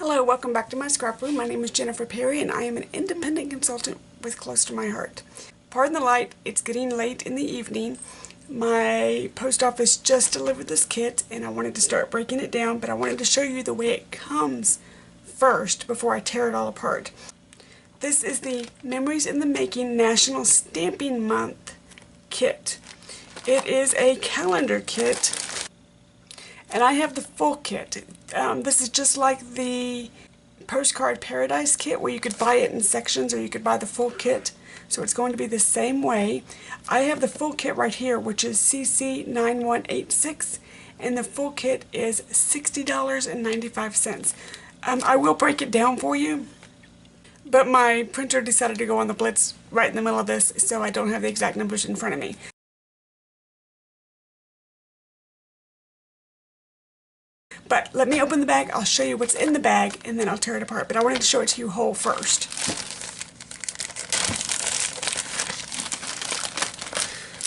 Hello, welcome back to my scrap room. My name is Jennifer Perry and I am an independent consultant with Close to My Heart. Pardon the light, it's getting late in the evening. My post office just delivered this kit and I wanted to start breaking it down, but I wanted to show you the way it comes first before I tear it all apart. This is the Memories in the Making National Stamping Month kit. It is a calendar kit. And I have the full kit. This is just like the Postcard Paradise kit where you could buy it in sections or you could buy the full kit. So it's going to be the same way. I have the full kit right here, which is CC9186, and the full kit is $60.95. I will break it down for you, but my printer decided to go on the Blitz right in the middle of this, so I don't have the exact numbers in front of me. But let me open the bag, I'll show you what's in the bag, and then I'll tear it apart. But I wanted to show it to you whole first.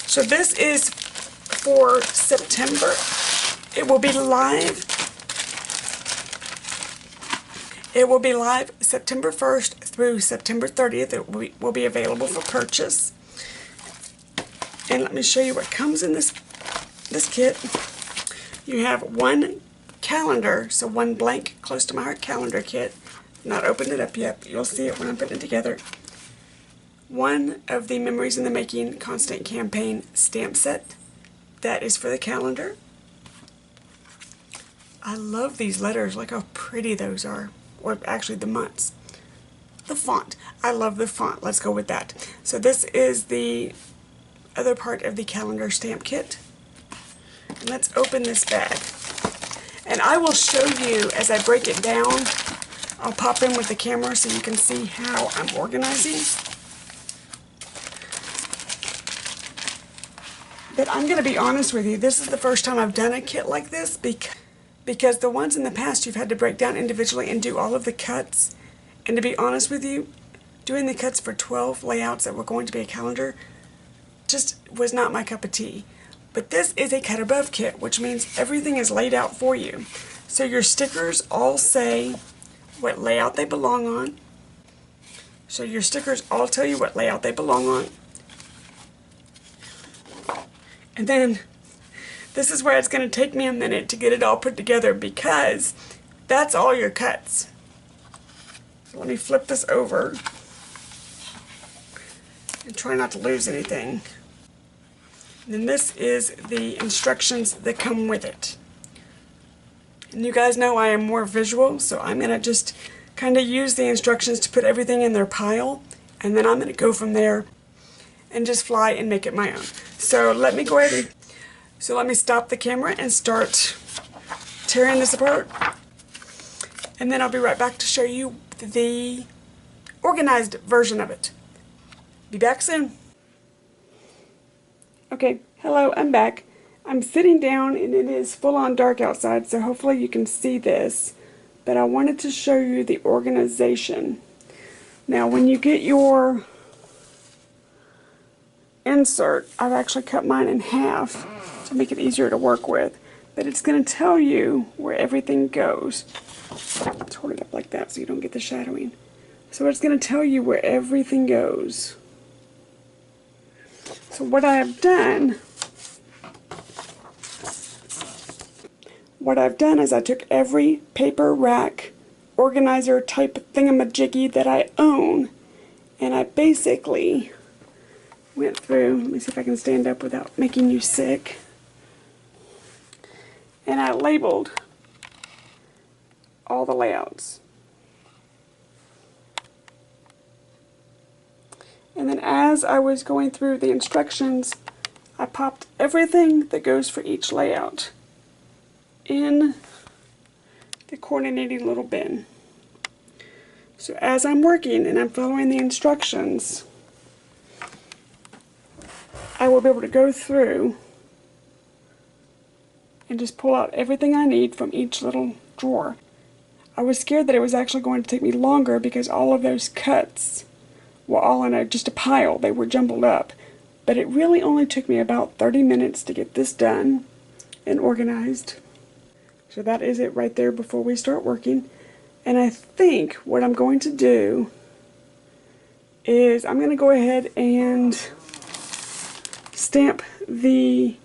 So this is for September. It will be live. It will be live September 1st through September 30th. It will be available for purchase. And let me show you what comes in this kit. You have one calendar, so one blank Close to My Heart calendar kit. Not opened it up yet, but you'll see it when I'm putting it together. One of the Memories in the Making Constant Campaign stamp set. That is for the calendar. I love these letters, look how pretty those are. Or actually the months. The font. I love the font. Let's go with that. So this is the other part of the calendar stamp kit. And let's open this bag. And I will show you as I break it down. I'll pop in with the camera so you can see how I'm organizing. But I'm going to be honest with you, this is the first time I've done a kit like this because the ones in the past you've had to break down individually and do all of the cuts. And to be honest with you, doing the cuts for 12 layouts that were going to be a calendar just was not my cup of tea. But this is a cut above kit, which means everything is laid out for you. So your stickers all say what layout they belong on. So your stickers all tell you what layout they belong on. And then this is where it's going to take me a minute to get it all put together because that's all your cuts. So let me flip this over and try not to lose anything. And then this is the instructions that come with it. And you guys know I am more visual, so I'm going to just kind of use the instructions to put everything in their pile, and then I'm going to go from there and just fly and make it my own. So let me go ahead and stop the camera and start tearing this apart. And then I'll be right back to show you the organized version of it. Be back soon. Okay, hello, I'm back. I'm sitting down and it is full on dark outside, so hopefully you can see this. But I wanted to show you the organization. Now when you get your insert, I've actually cut mine in half to make it easier to work with. But it's going to tell you where everything goes. Let's hold it up like that so you don't get the shadowing. So it's going to tell you where everything goes. So what I have done is I took every paper rack organizer type thingamajiggy that I own, and I basically went through, let me see if I can stand up without making you sick, and I labeled all the layouts. And then as I was going through the instructions, I popped everything that goes for each layout in the coordinating little bin. So as I'm working and I'm following the instructions, I will be able to go through and just pull out everything I need from each little drawer. I was scared that it was actually going to take me longer because all of those cuts were all in just a pile. They were jumbled up. But it really only took me about 30 minutes to get this done and organized. So that is it right there before we start working. And I think what I'm going to do is I'm going to go ahead and stamp the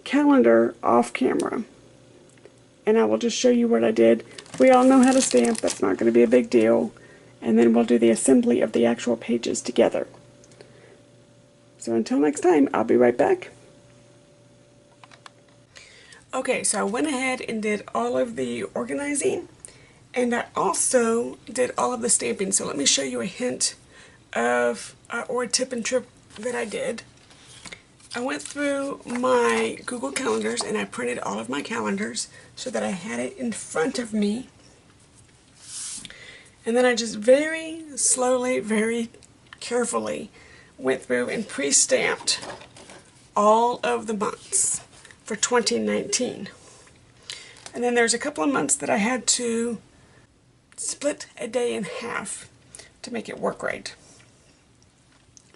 calendar off camera. And I will just show you what I did. We all know how to stamp, that's not going to be a big deal. And then we'll do the assembly of the actual pages together. So until next time, I'll be right back. Okay, so I went ahead and did all of the organizing, and I also did all of the stamping. So let me show you a hint of, or a tip and trick that I did. I went through my Google Calendars and I printed all of my calendars so that I had it in front of me. And then I just very slowly, very carefully went through and pre-stamped all of the months for 2019. And then there's a couple of months that I had to split a day in half to make it work right.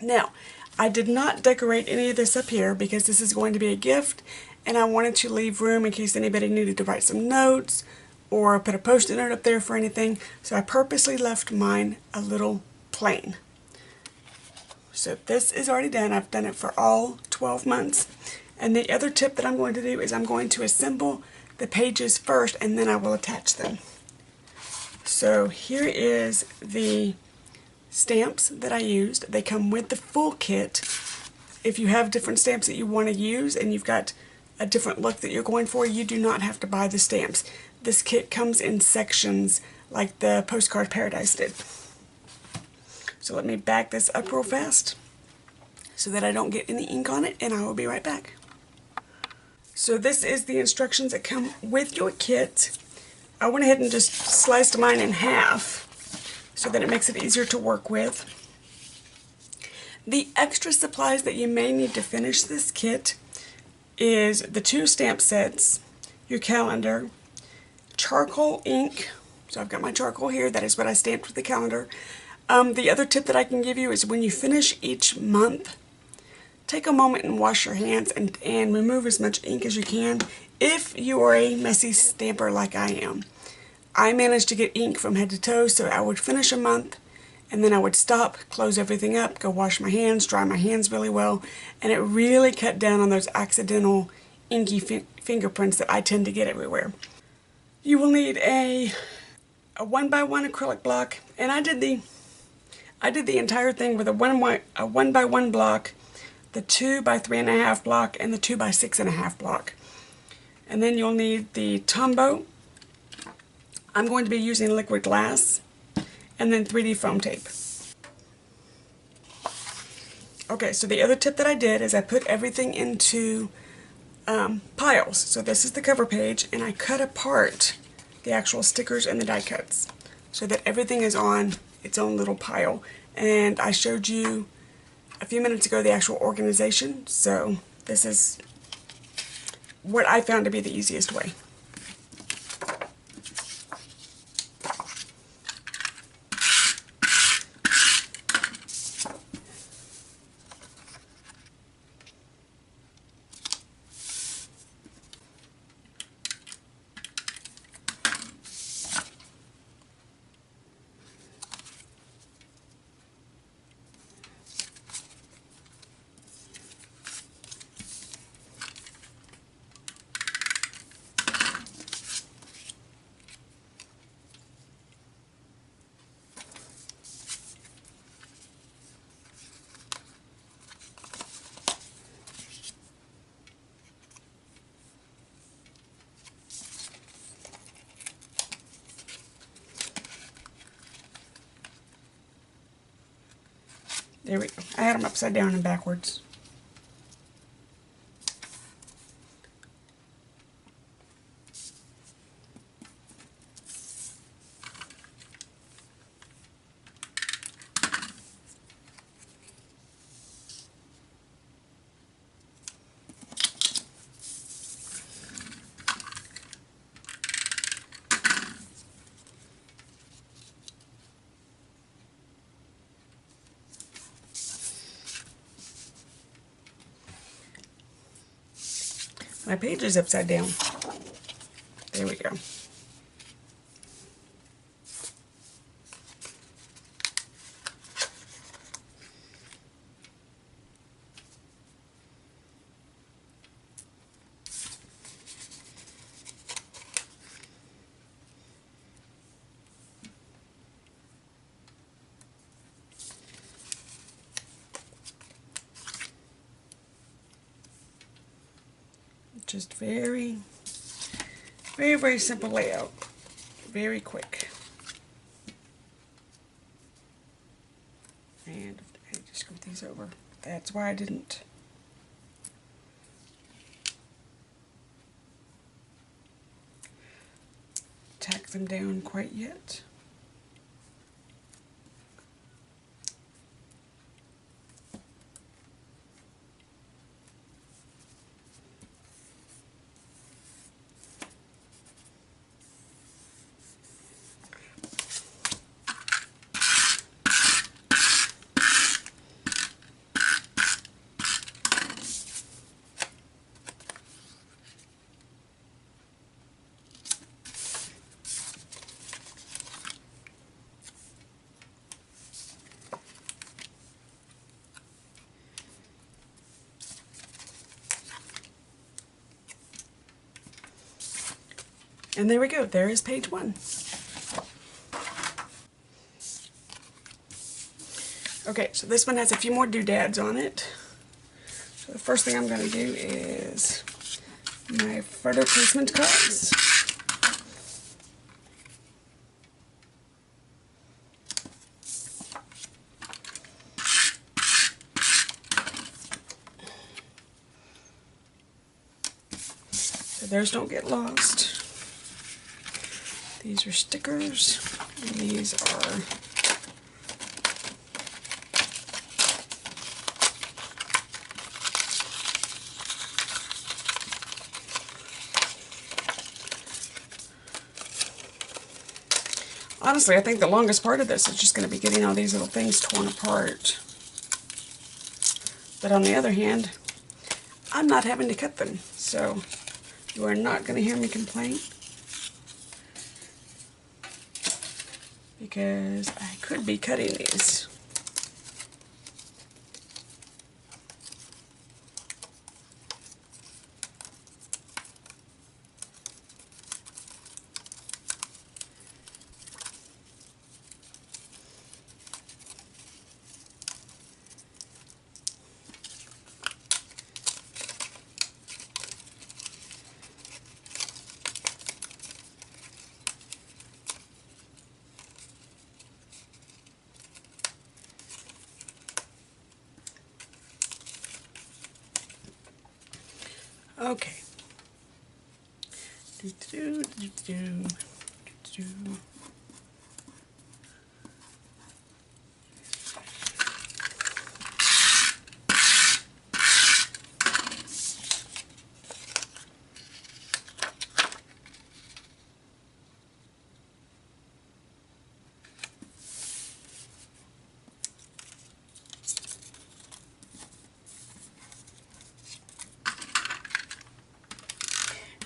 Now, I did not decorate any of this up here because this is going to be a gift, and I wanted to leave room in case anybody needed to write some notes or put a post-it note up there for anything. So I purposely left mine a little plain. So this is already done. I've done it for all 12 months. And the other tip that I'm going to do is I'm going to assemble the pages first and then I will attach them. So here is the stamps that I used. They come with the full kit. If you have different stamps that you want to use and you've got a different look that you're going for, you do not have to buy the stamps. This kit comes in sections like the Postcard Paradise did. So let me back this up real fast so that I don't get any ink on it, and I will be right back. So this is the instructions that come with your kit. I went ahead and just sliced mine in half so that it makes it easier to work with. The extra supplies that you may need to finish this kit is the 2 stamp sets, your calendar, charcoal ink. So I've got my charcoal here. That is what I stamped with the calendar. The other tip that I can give you is when you finish each month, take a moment and wash your hands and remove as much ink as you can if you are a messy stamper like I am. I managed to get ink from head to toe, so I would finish a month and then I would stop, close everything up, go wash my hands, dry my hands really well, and it really cut down on those accidental inky fingerprints that I tend to get everywhere. You will need a 1x1 acrylic block, and I did the entire thing with a 1x1 block, the 2x3.5 block, and the 2x6.5 block. And then you'll need the Tombow. I'm going to be using liquid glass, and then 3D foam tape. Okay, so the other tip that I did is I put everything into piles. So this is the cover page, and I cut apart the actual stickers and the die cuts so that everything is on its own little pile. And I showed you a few minutes ago the actual organization, so this is what I found to be the easiest way. There we go. I had them upside down and backwards. My page is upside down. There we go. Just very, very, very simple layout. Very quick. And I just screwed these over. That's why I didn't tack them down quite yet. And there we go, there is page 1. Okay, so this one has a few more doodads on it. So the first thing I'm going to do is my photo placement cards. So those don't get lost. These are stickers, and these are honestly, I think the longest part of this is just going to be getting all these little things torn apart. But on the other hand, I'm not having to cut them, so you are not going to hear me complain. Because I could be cutting these. Okay.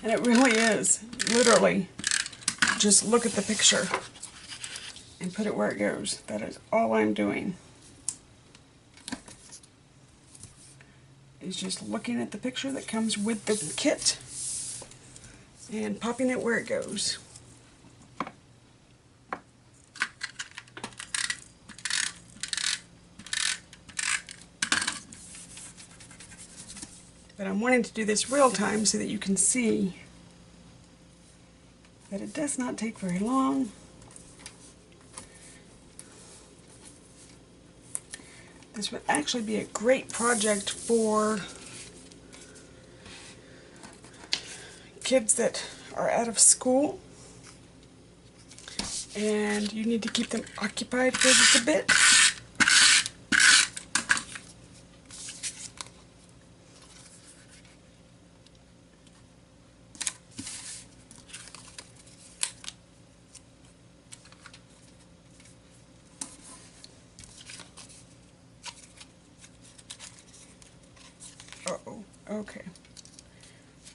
And it really is, literally, just look at the picture and put it where it goes. That is all I'm doing. Is just looking at the picture that comes with the kit and popping it where it goes. But I'm wanting to do this real time so that you can see that it does not take very long. This would actually be a great project for kids that are out of school and you need to keep them occupied for just a bit. Uh-oh, okay.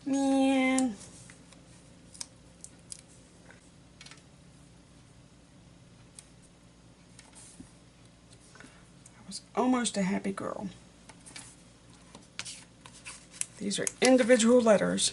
Man. I was almost a happy girl. These are individual letters.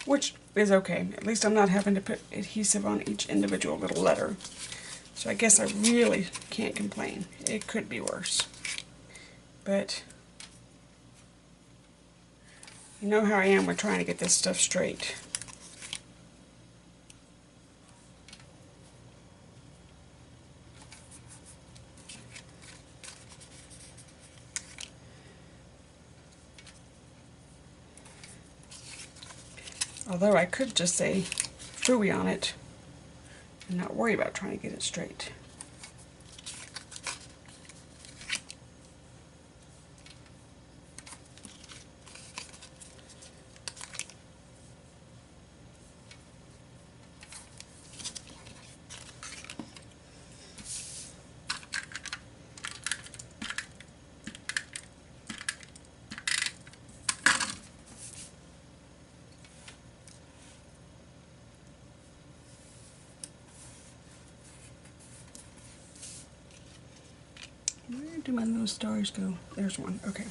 Which is okay. At least I'm not having to put adhesive on each individual little letter. So I guess I really can't complain. It could be worse. But you know how I am with trying to get this stuff straight. Although I could just say phooey on it and not worry about trying to get it straight. Where do my little stars go? There's one. Okay.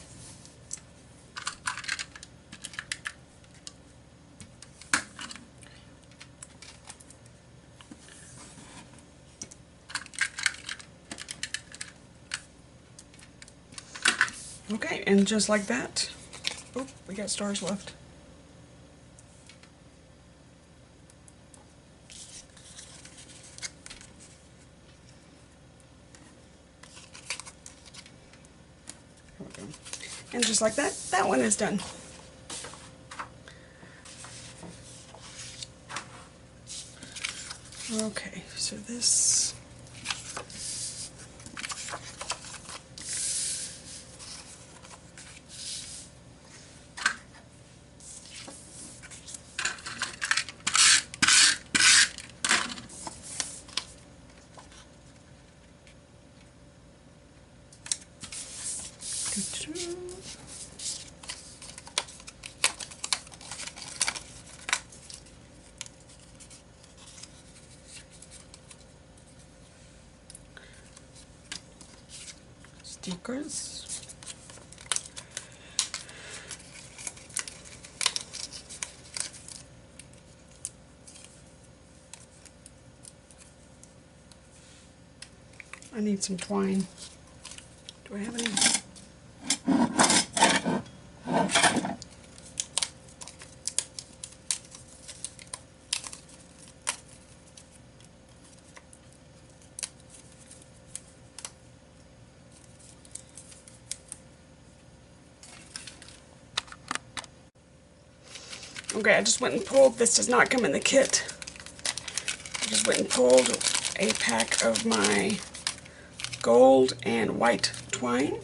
Okay, and just like that, oh, we got stars left. There we go. And just like that, that one is done. Okay, so this stickers. I need some twine. Do I have any? Okay, I just went and pulled, this does not come in the kit. I just went and pulled a pack of my gold and white twine.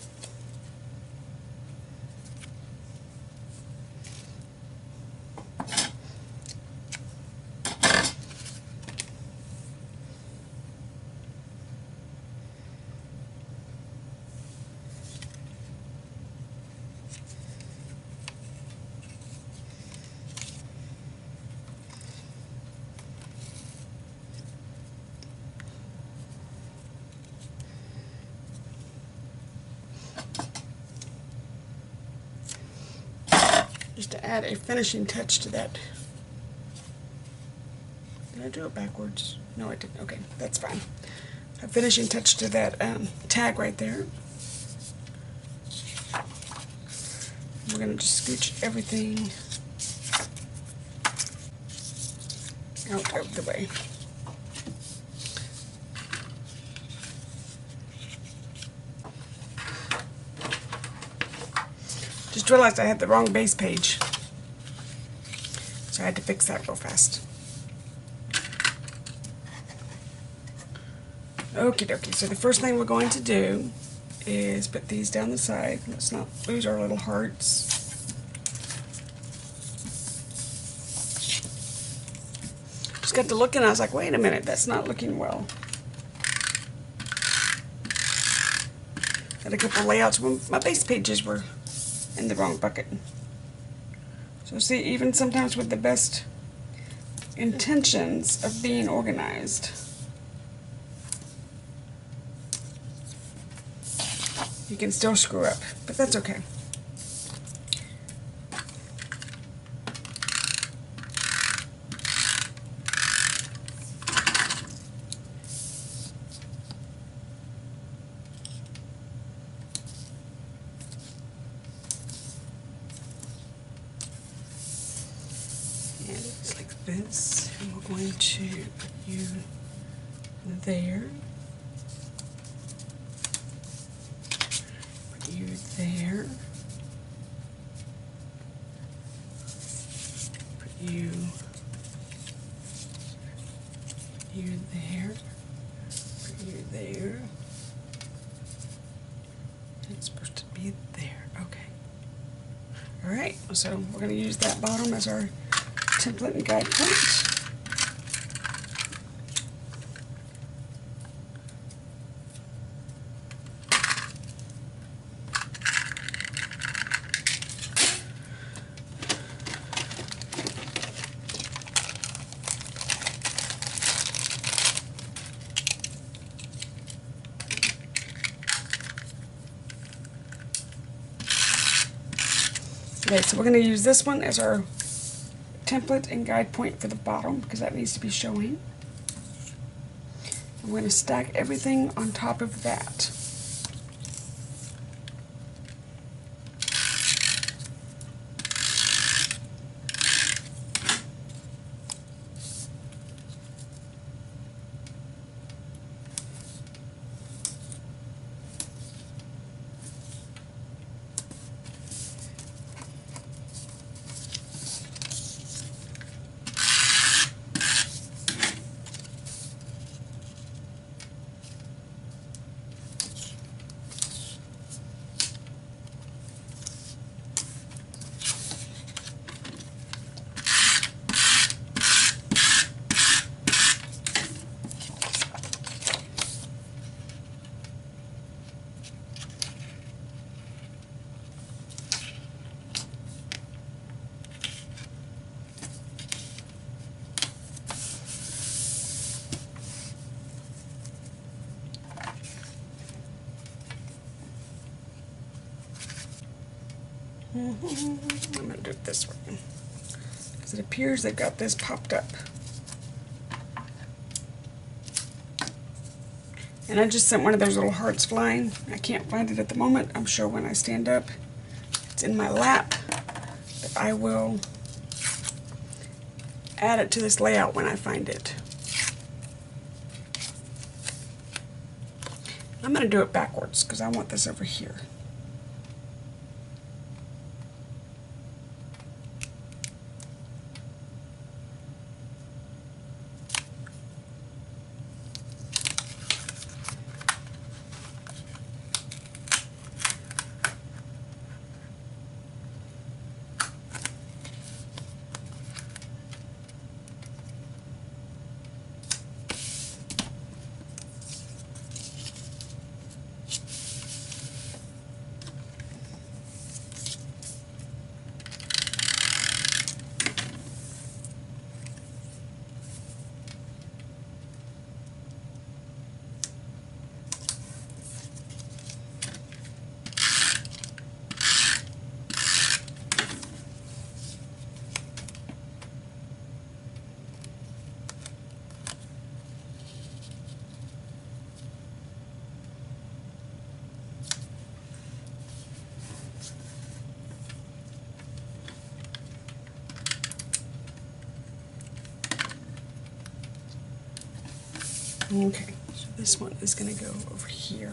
Just to add a finishing touch to that. Did I do it backwards? No, I didn't. Okay, that's fine. A finishing touch to that tag right there. We're going to just scooch everything out of the way. Just realized I had the wrong base page, so I had to fix that real fast. Okie dokie, so the first thing we're going to do is put these down the side. Let's not lose our little hearts. Just got to looking and I was like, wait a minute, that's not looking well. Had a couple layouts when my base pages were in the wrong bucket. So see, even sometimes with the best intentions of being organized, you can still screw up, but that's okay. this, and we're going to put you there, put you there, put you there, put you there. It's supposed to be there. Okay. Alright, so we're going to use that bottom as our template and guide point. Okay, so we're going to use this one as our template and guide point for the bottom because that needs to be showing. I'm going to stack everything on top of that. I'm going to do it this way because it appears they've got this popped up. And I just sent one of those little hearts flying. I can't find it at the moment. I'm sure when I stand up it's in my lap, but I will add it to this layout when I find it. I'm going to do it backwards because I want this over here. Okay, so this one is going to go over here.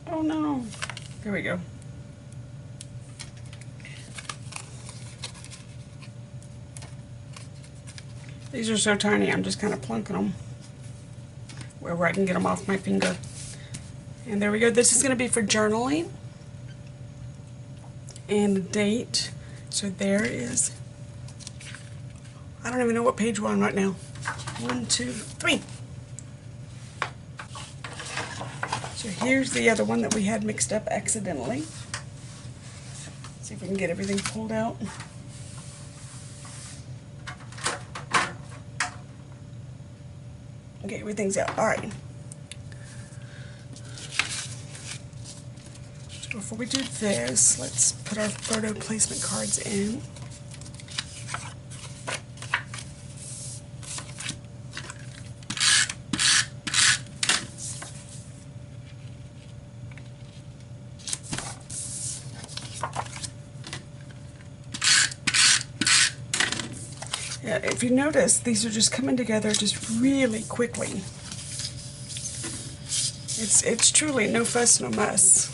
Oh no. There we go. These are so tiny, I'm just kind of plunking them. where I can get them off my finger. And there we go. This is going to be for journaling. And the date. So there is, I don't even know what page we're on right now. 1, 2, 3. So here's the other one that we had mixed up accidentally. See if we can get everything pulled out. Okay, everything's out. Alright. So before we do this, let's put our photo placement cards in. Yeah, if you notice, these are just coming together just really quickly. It's truly no fuss, no muss.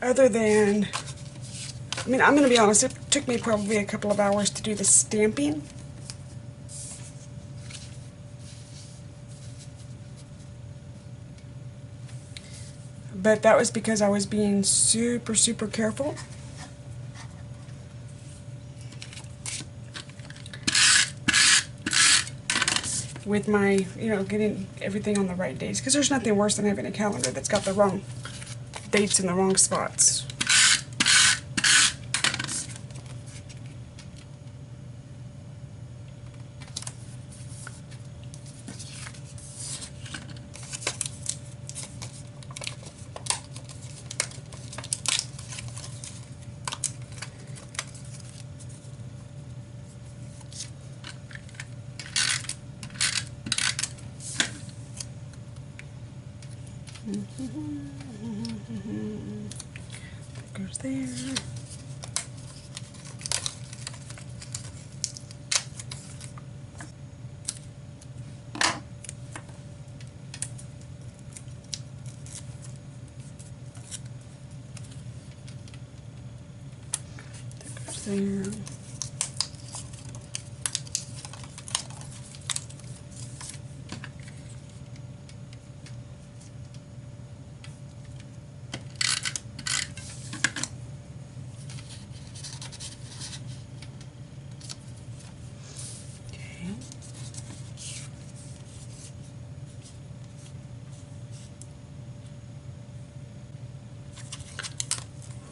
Other than, I mean, I'm going to be honest, it took me probably a couple of hours to do the stamping. But that was because I was being super, super careful. With my, getting everything on the right days. Because there's nothing worse than having a calendar that's got the wrong dates in the wrong spots. That goes there. That goes there.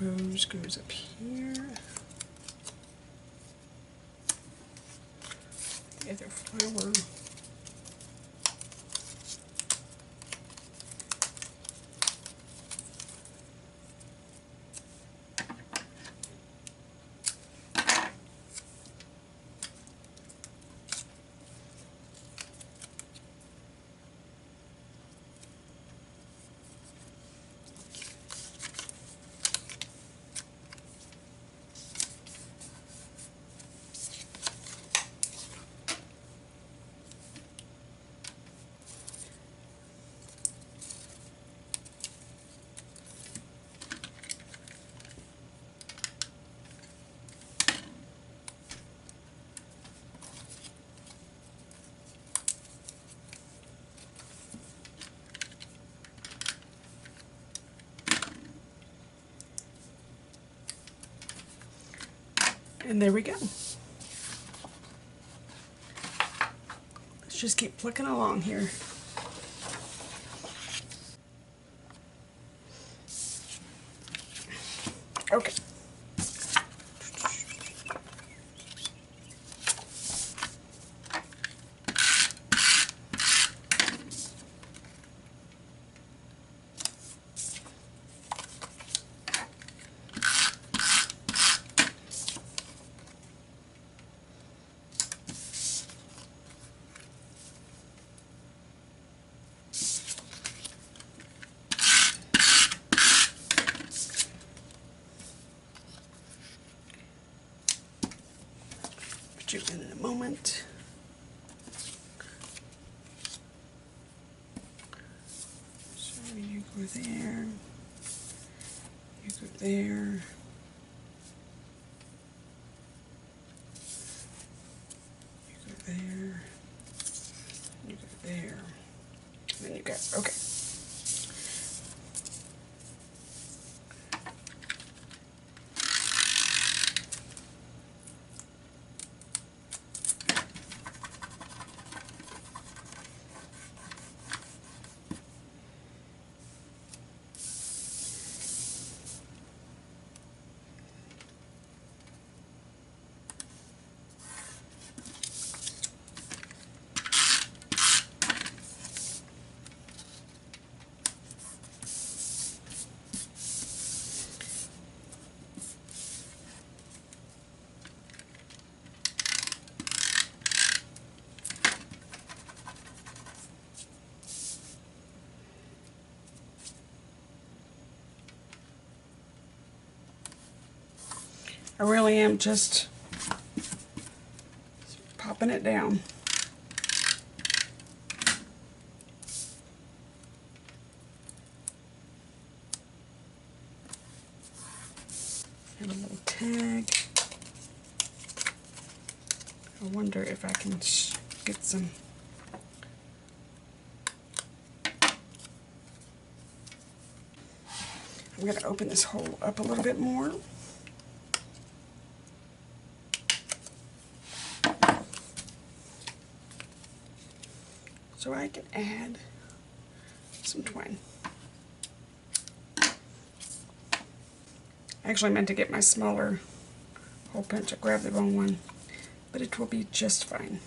Rose goes up here. The other flower. And there we go. Let's just keep plucking along here. Okay. Put you in a moment. So you go there. You go there. You go there. You go there. And then you go, okay. I really am just popping it down. And a little tag. I wonder if I can get some. I'm going to open this hole up a little bit more. So I can add some twine. I actually meant to get my smaller hole punch. I grabbed the wrong one, but it will be just fine.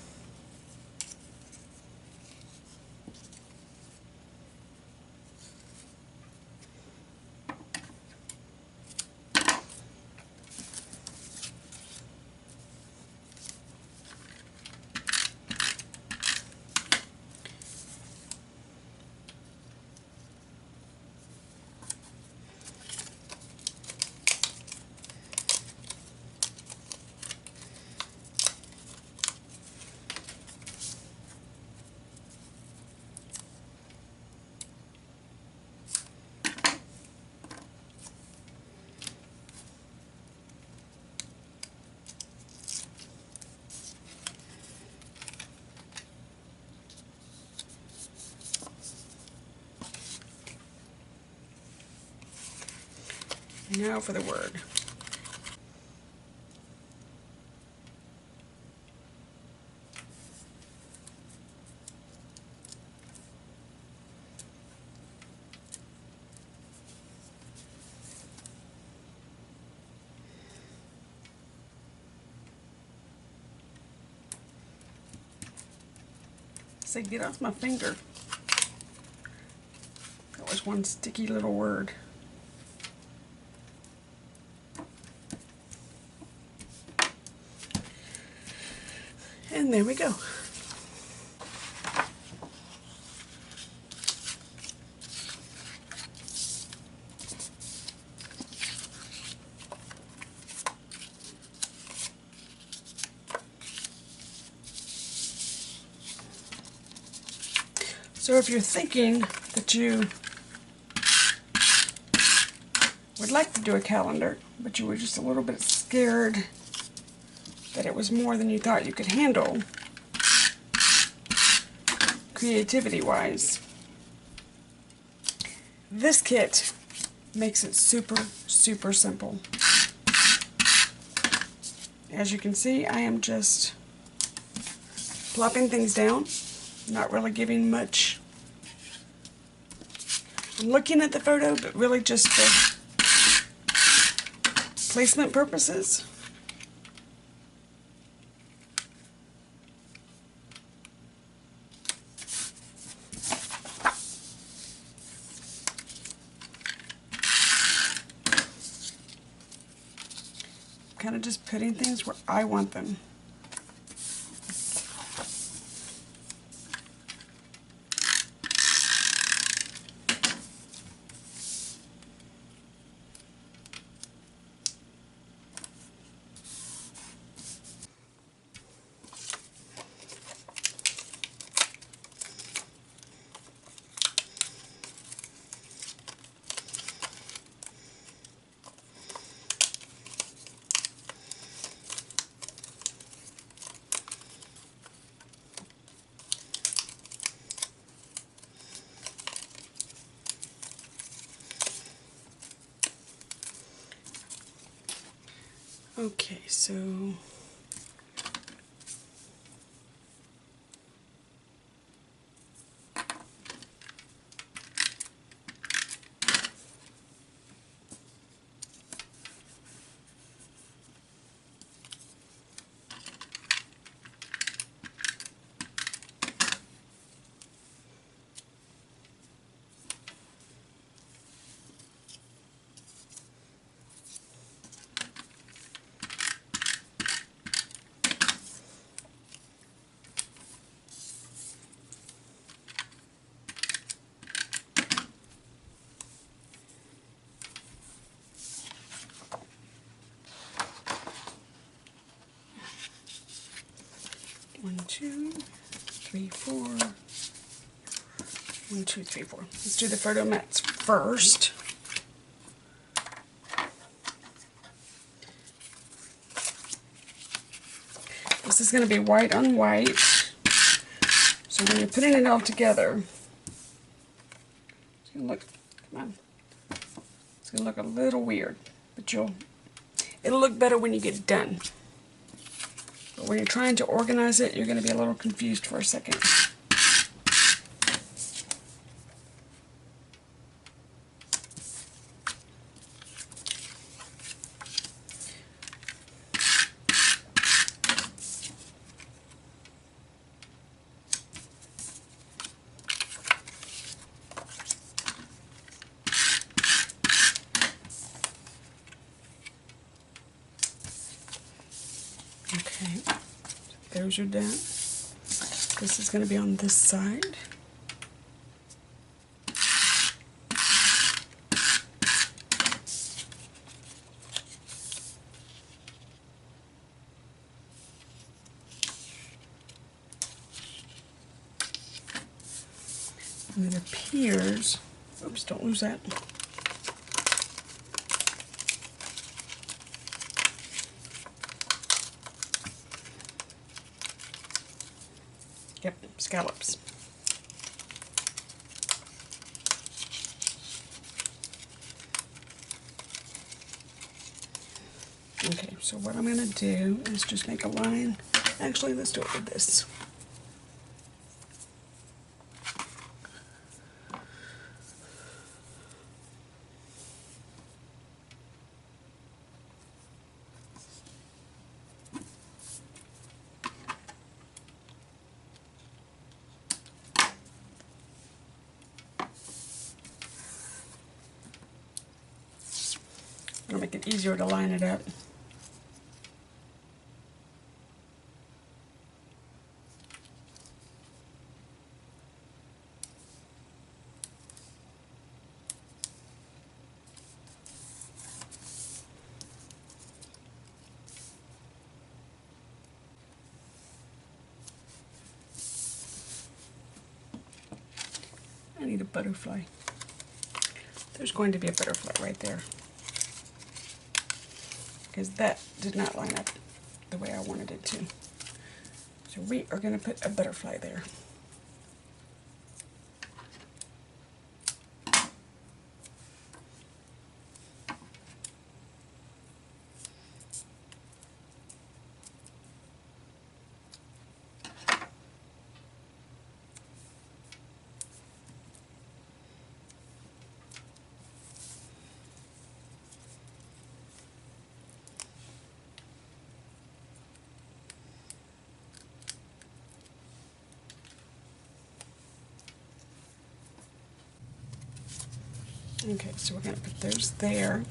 Now for the word. Say, get off my finger. That was one sticky little word. And there we go. So if you're thinking that you would like to do a calendar, but you were just a little bit scared that it was more than you thought you could handle, creativity-wise, this kit makes it super, super simple. As you can see, I am just plopping things down, not really giving much. I'm looking at the photo, but really just for placement purposes. Kind of just putting things where I want them. Okay, so one, two, three, four. 1, 2, 3, 4. Let's do the photo mats first. This is going to be white on white. So when you're putting it all together, it's going to look, come on, it's going to look a little weird, but it'll look better when you get done. But when you're trying to organize it, you're going to be a little confused for a second. Okay, there's your dent. This is going to be on this side. And it appears, oops, don't lose that. Yep, scallops. Okay, so what I'm going to do is just make a line. Actually, let's do it with this. It'll make it easier to line it up. I need a butterfly. There's going to be a butterfly right there, because that did not line up the way I wanted it to. So we are going to put a butterfly there. Okay, so we're going to put those there.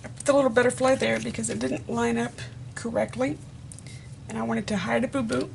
I put the little butterfly there because it didn't line up correctly, and I wanted to hide a boo-boo.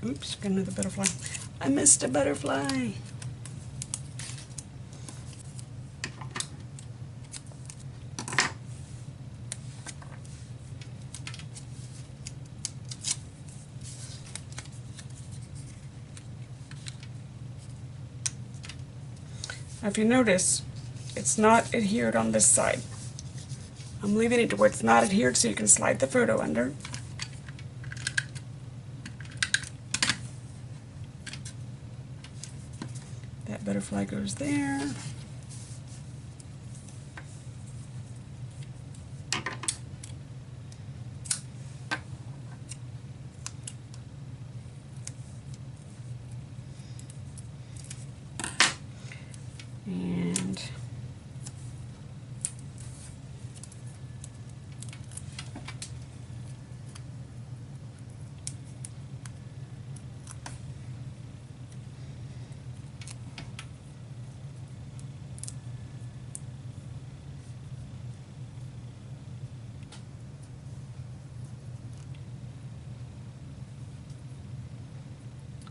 Oops, got another butterfly. I missed a butterfly. Now, if you notice, it's not adhered on this side. I'm leaving it to where it's not adhered so you can slide the photo under. That butterfly goes there.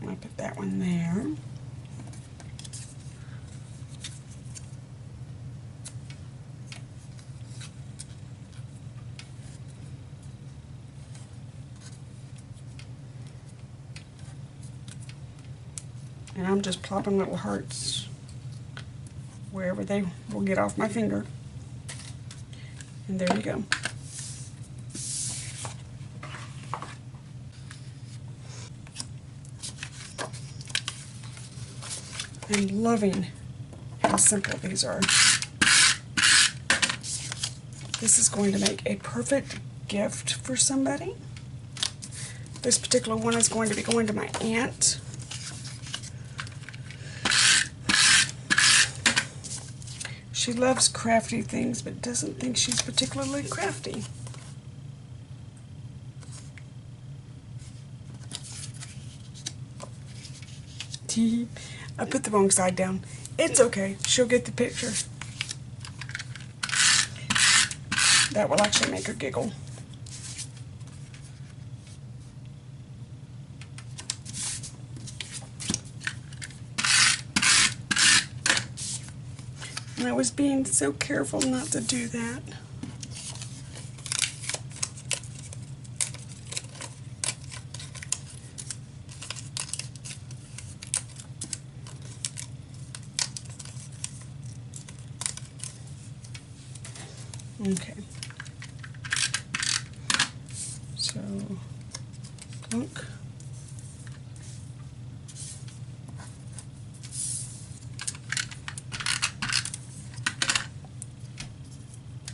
And I put that one there. And I'm just plopping little hearts wherever they will get off my finger. And there you go. I'm loving how simple these are. This is going to make a perfect gift for somebody. This particular one is going to be going to my aunt. She loves crafty things, but doesn't think she's particularly crafty. I put the wrong side down. It's okay. She'll get the picture. That will actually make her giggle. And I was being so careful not to do that. Okay. So, plunk.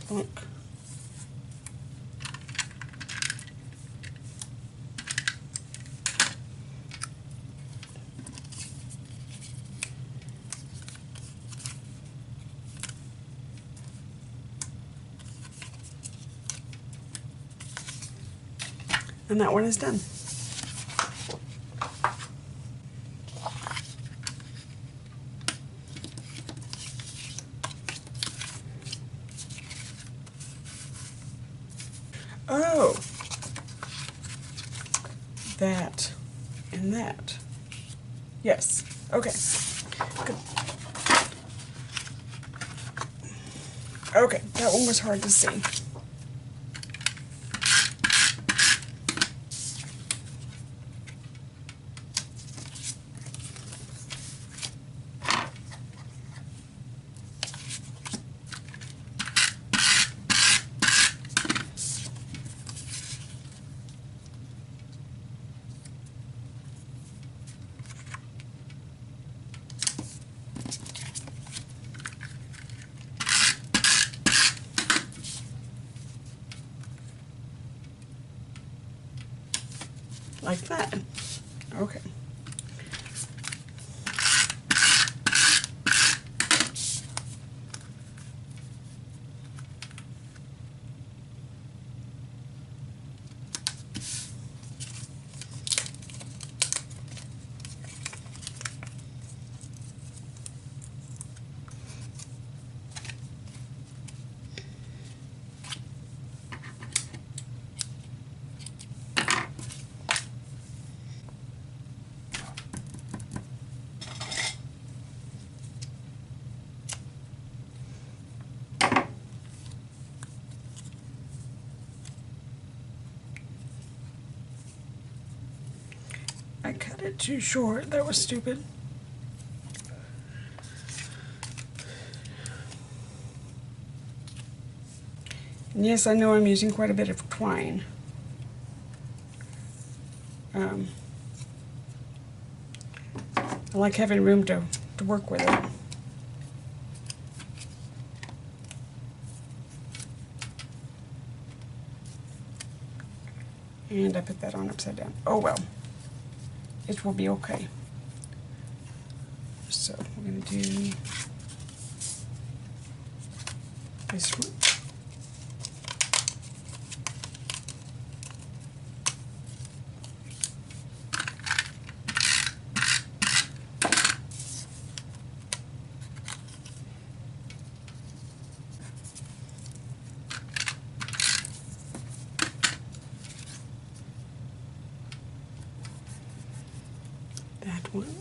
Plunk. And that one is done. Oh, that and that. Yes, okay. Good. Okay, that one was hard to see. Like that. Okay. bit too short. That was stupid. And yes, I know I'm using quite a bit of twine. I like having room to work with it. And I put that on upside down. Oh well, it will be okay. So we're going to do this one. That one.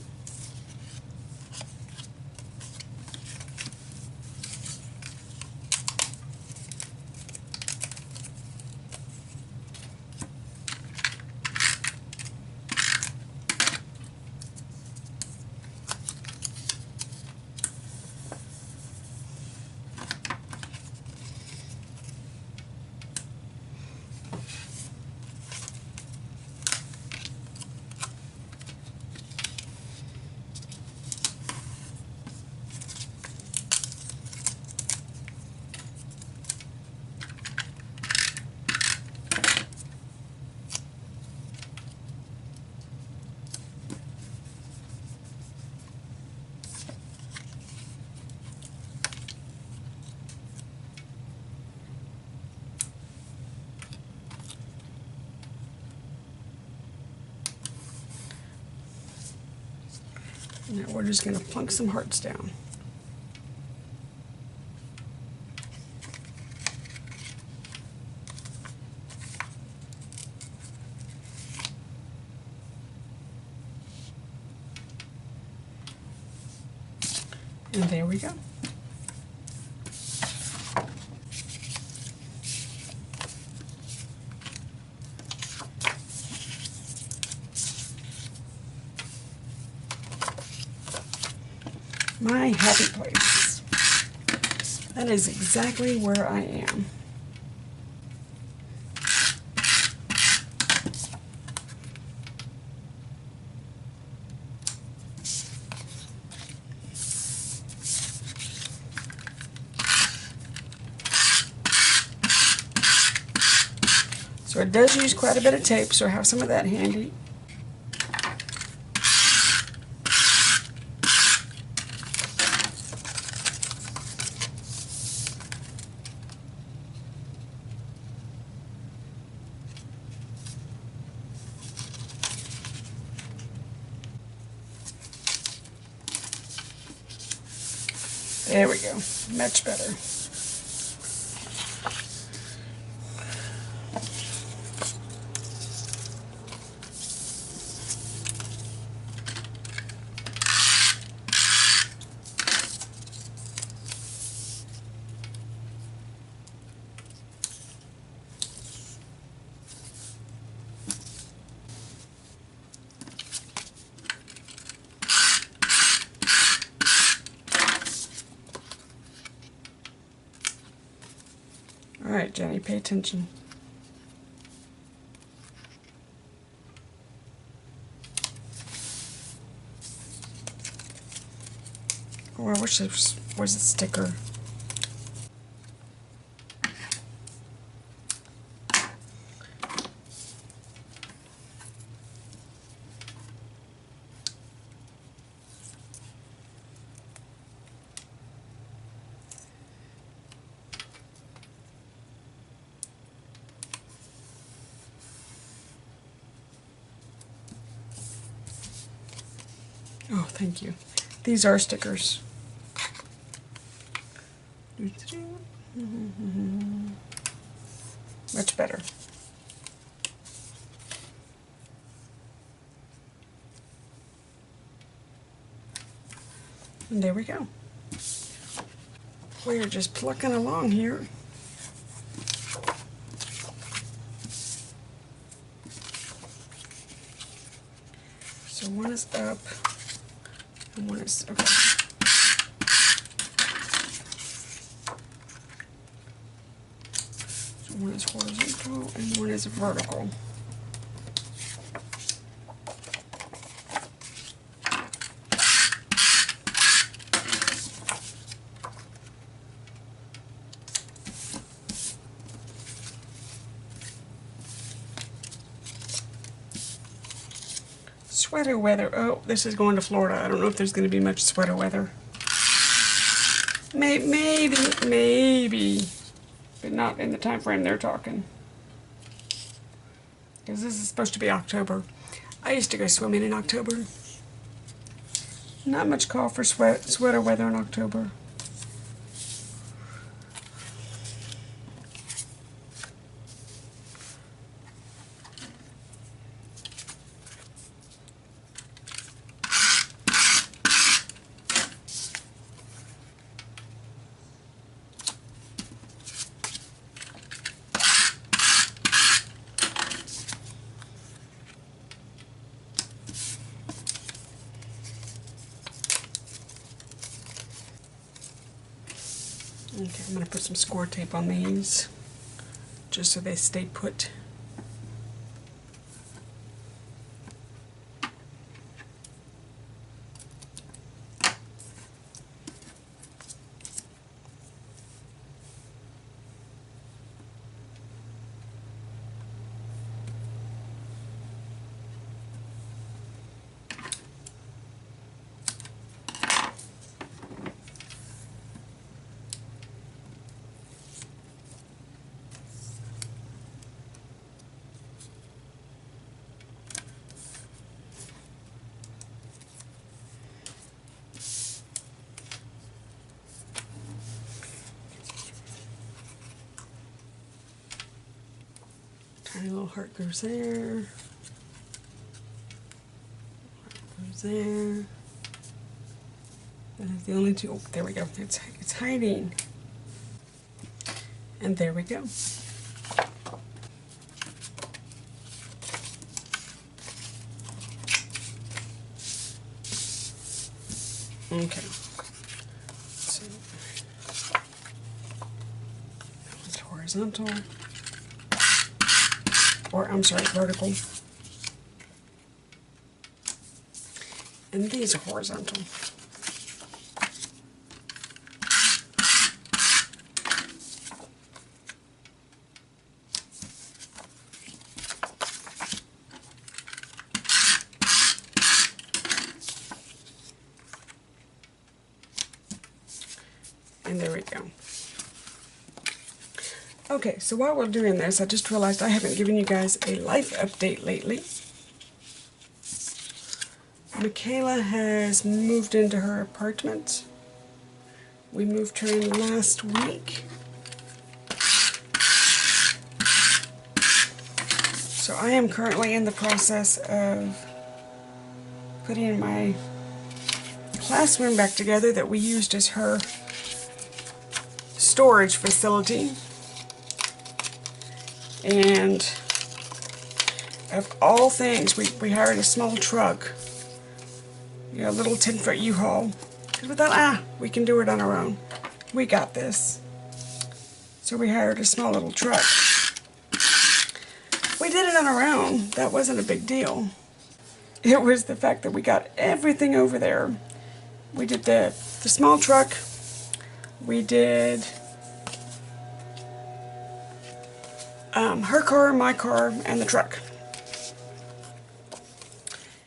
Now we're just going to plunk some hearts down. And there we go. My happy place. That is exactly where I am. So it does use quite a bit of tape, so I have some of that handy. There we go, much better. All right, Jenny, pay attention. Oh, I wish there was a sticker. Oh, thank you. These are stickers. Much better. And there we go. We're just plucking along here. So one is up and one is, okay. So one is horizontal and one is vertical. Sweater weather. Oh, this is going to Florida. I don't know if there's going to be much sweater weather. Maybe, but not in the time frame they're talking. Because this is supposed to be October. I used to go swimming in October. Not much call for sweater weather in October. Okay, I'm going to put some score tape on these, just so they stay put. Tiny little heart goes there. Heart goes there. That is the only two. Oh, there we go. It's hiding. And there we go. Okay. So that one's horizontal. Or I'm sorry, vertical. And these are horizontal. And there we go. Okay, so while we're doing this, I just realized I haven't given you guys a life update lately. Michaela has moved into her apartment. We moved her in last week. So I am currently in the process of putting my classroom back together that we used as her storage facility. And of all things, we hired a small truck, you know, a little 10-foot U-Haul. Because we thought, we can do it on our own. We got this. So we hired a small little truck. We did it on our own. That wasn't a big deal. It was the fact that we got everything over there. We did the small truck. We did her car, my car, and the truck.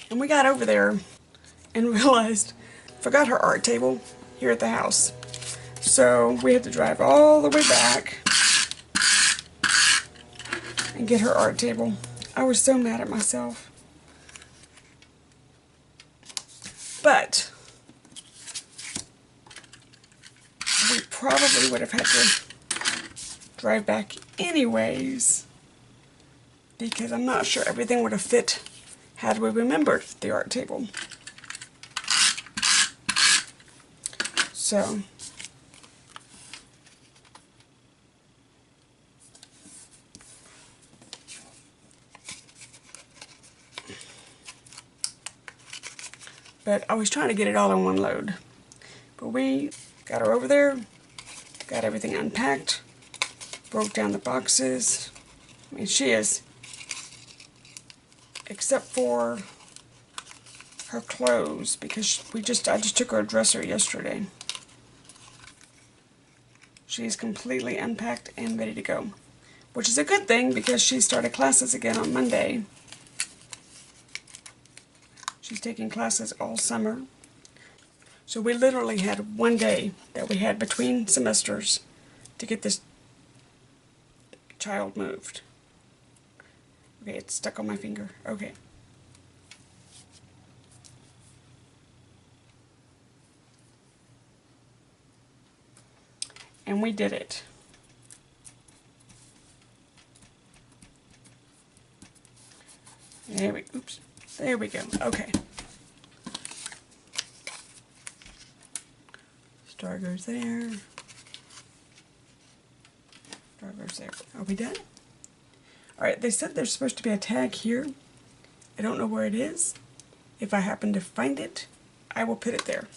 And we got over there and realized, forgot her art table here at the house. So we had to drive all the way back and get her art table. I was so mad at myself. But we probably would have had to drive back anyways, because I'm not sure everything would have fit had we remembered the art table. So but I was trying to get it all in one load. But we got her over there, got everything unpacked, broke down the boxes. I mean, she is, except for her clothes, because I just took her a dresser yesterday. She's completely unpacked and ready to go, which is a good thing because she started classes again on Monday. She's taking classes all summer. So we literally had one day that we had between semesters to get this child moved. Okay, it's stuck on my finger. Okay. And we did it. There we go. Okay. Star goes there. Star goes there. Are we done? Alright, they said there's supposed to be a tag here. I don't know where it is. If I happen to find it, I will put it there.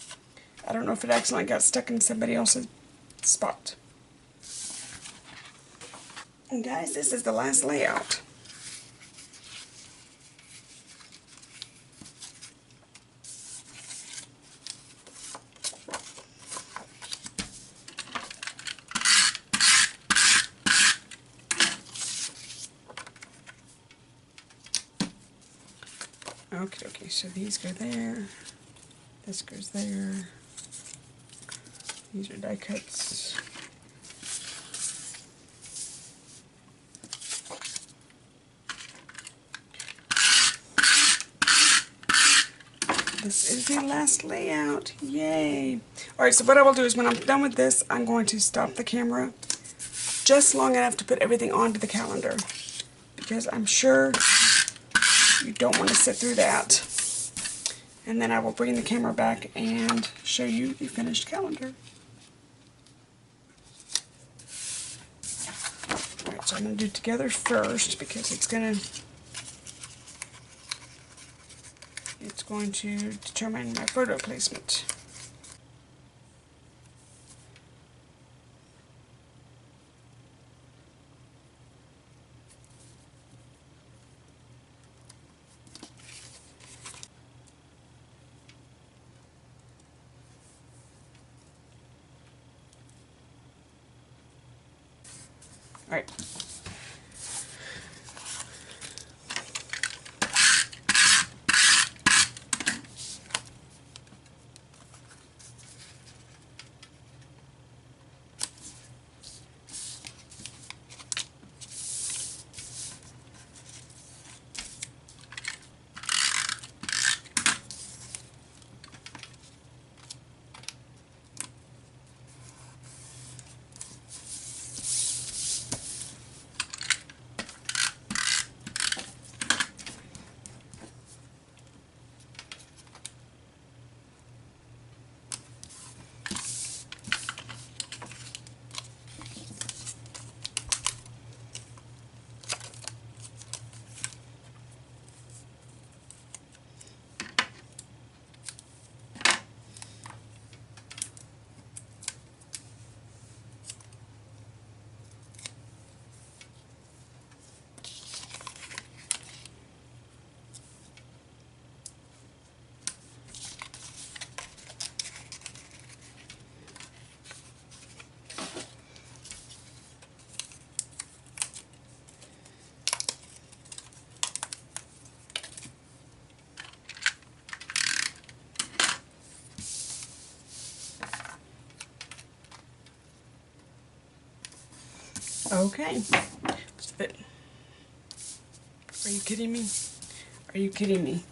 I don't know if it accidentally got stuck in somebody else's spot. And guys, this is the last layout. Okay, so these go there, this goes there, these are die cuts. This is the last layout, yay! Alright, so what I will do is when I'm done with this, I'm going to stop the camera just long enough to put everything onto the calendar, because I'm sure you don't want to sit through that. And then I will bring the camera back and show you the finished calendar. Alright, so I'm going to do together first because it's going to determine my photo placement. Alright. Okay. Are you kidding me? Are you kidding me?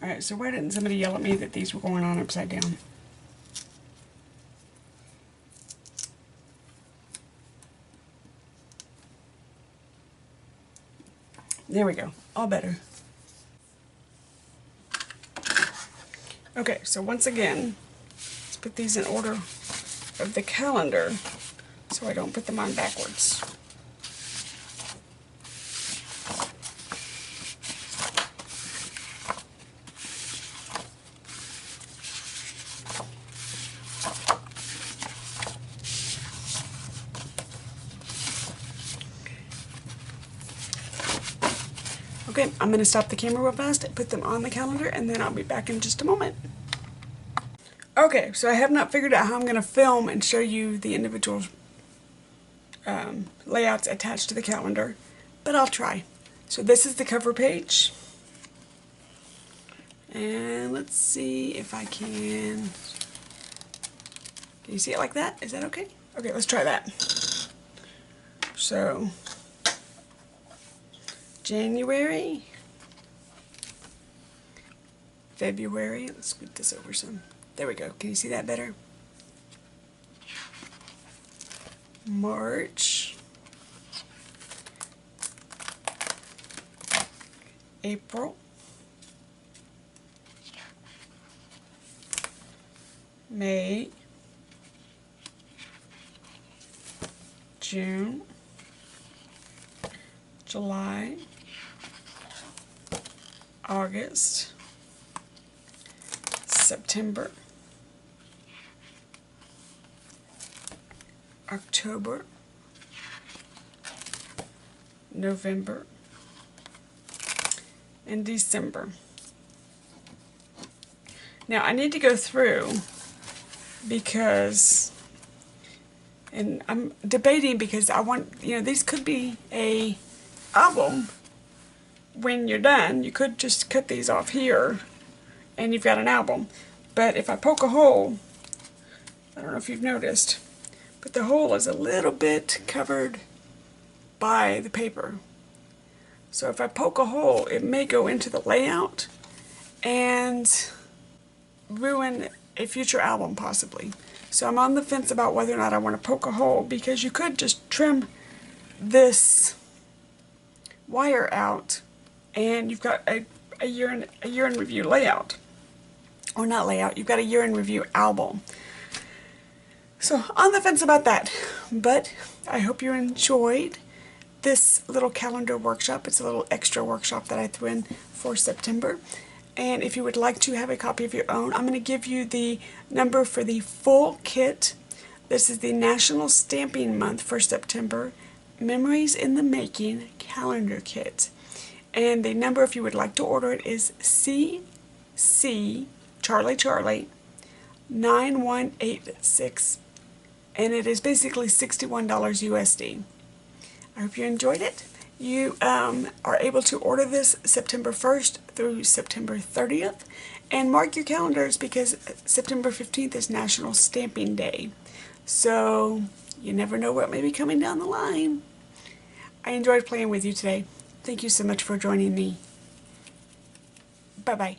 Alright, so why didn't somebody yell at me that these were going on upside down? There we go. All better. Okay, so once again, let's put these in order of the calendar so I don't put them on backwards. Okay, I'm going to stop the camera real fast, put them on the calendar, and then I'll be back in just a moment. Okay, so I have not figured out how I'm going to film and show you the individual layouts attached to the calendar, but I'll try. So this is the cover page. And let's see if I can you see it like that? Is that okay? Okay, let's try that. So, January, February, let's scoot this over some. There we go. Can you see that better? March, April, May, June, July, August, September, October, November, and December. Now I need to go through because, and I'm debating because I want, you know, these could be a album when you're done. You could just cut these off here and you've got an album. But if I poke a hole, I don't know if you've noticed, but the hole is a little bit covered by the paper. So if I poke a hole, it may go into the layout and ruin a future album possibly. So I'm on the fence about whether or not I want to poke a hole, because you could just trim this wire out and you've got a year in review layout. Or not layout, you've got a year in review album. So on the fence about that, but I hope you enjoyed this little calendar workshop. It's a little extra workshop that I threw in for September. And if you would like to have a copy of your own, I'm going to give you the number for the full kit. This is the National Stamping Month for September, Memories in the Making Calendar Kit. And the number, if you would like to order it, is CC Charlie 9186, and it is basically $61 USD. I hope you enjoyed it. You are able to order this September 1st through September 30th, and mark your calendars because September 15th is National Stamping Day. So you never know what may be coming down the line. I enjoyed playing with you today. Thank you so much for joining me. Bye-bye.